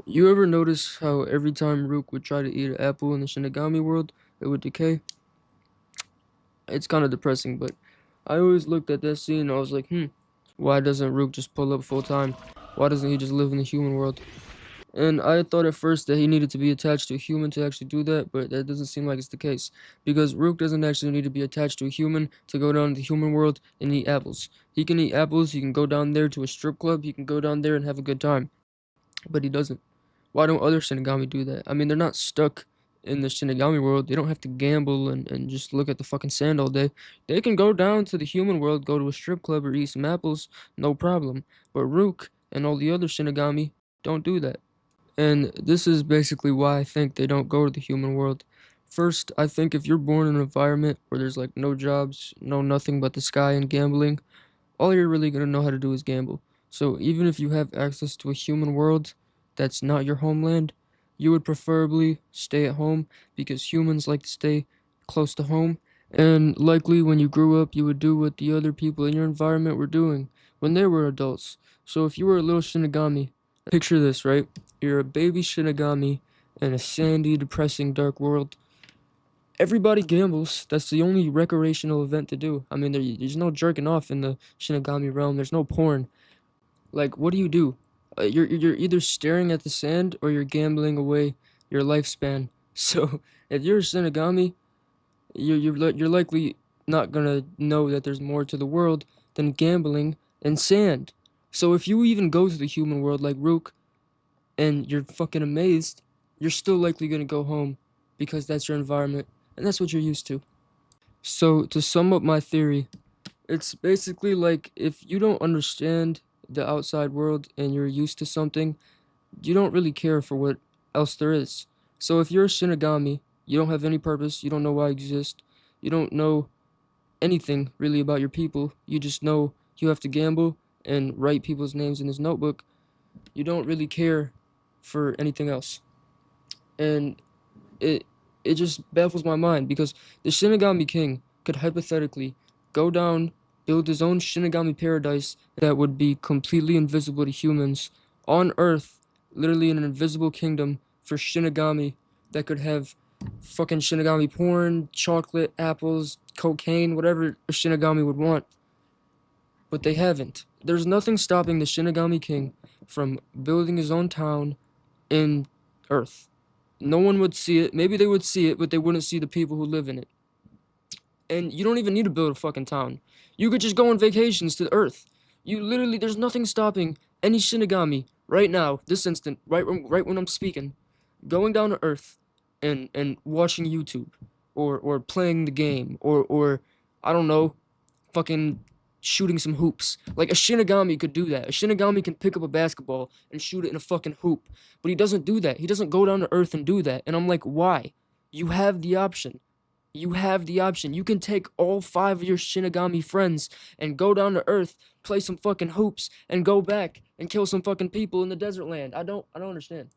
You ever notice how every time Ryuk would try to eat an apple in the Shinigami world, it would decay? It's kind of depressing, but I always looked at that scene and I was like, why doesn't Ryuk just pull up full time? Why doesn't he just live in the human world? And I thought at first that he needed to be attached to a human to actually do that, but that doesn't seem like it's the case. Because Ryuk doesn't actually need to be attached to a human to go down to the human world and eat apples. He can eat apples, he can go down there to a strip club, he can go down there and have a good time. But he doesn't. Why don't other Shinigami do that? I mean, they're not stuck in the Shinigami world. They don't have to gamble and just look at the fucking sand all day. They can go down to the human world, go to a strip club or eat some apples, no problem. But Rook and all the other Shinigami don't do that. And this is basically why I think they don't go to the human world. First, I think if you're born in an environment where there's like no jobs, no nothing but the sky and gambling, all you're really gonna know how to do is gamble. So even if you have access to a human world that's not your homeland, you would preferably stay at home because humans like to stay close to home. And likely when you grew up, you would do what the other people in your environment were doing when they were adults. So if you were a little Shinigami, picture this, right? You're a baby Shinigami in a sandy, depressing, dark world. Everybody gambles. That's the only recreational event to do. I mean, there's no jerking off in the Shinigami realm. There's no porn. Like, what do you do? You're either staring at the sand or you're gambling away your lifespan. So, if you're a Shinigami, you're likely not gonna know that there's more to the world than gambling and sand. So, if you even go to the human world like Rook and you're fucking amazed, you're still likely gonna go home because that's your environment and that's what you're used to. So, to sum up my theory, it's basically like if you don't understand the outside world and you're used to something, you don't really care for what else there is. So, if you're a Shinigami, you don't have any purpose, you don't know why you exist, you don't know anything really about your people, you just know you have to gamble and write people's names in his notebook, you don't really care for anything else. And it it just baffles my mind because the Shinigami King could hypothetically go down, build his own Shinigami paradise that would be completely invisible to humans on Earth, literally in an invisible kingdom for Shinigami that could have fucking Shinigami porn, chocolate, apples, cocaine, whatever a Shinigami would want. But they haven't. There's nothing stopping the Shinigami King from building his own town in Earth. No one would see it. Maybe they would see it, but they wouldn't see the people who live in it. And you don't even need to build a fucking town. You could just go on vacations to Earth. You literally, there's nothing stopping any Shinigami right now, this instant, right when I'm speaking, going down to Earth and watching YouTube or playing the game or I don't know, fucking shooting some hoops. Like a Shinigami could do that. A Shinigami can pick up a basketball and shoot it in a fucking hoop. But he doesn't do that. He doesn't go down to Earth and do that. And I'm like, why? You have the option. You have the option. You can take all 5 of your Shinigami friends and go down to Earth, play some fucking hoops, and go back and kill some fucking people in the desert land. I don't understand.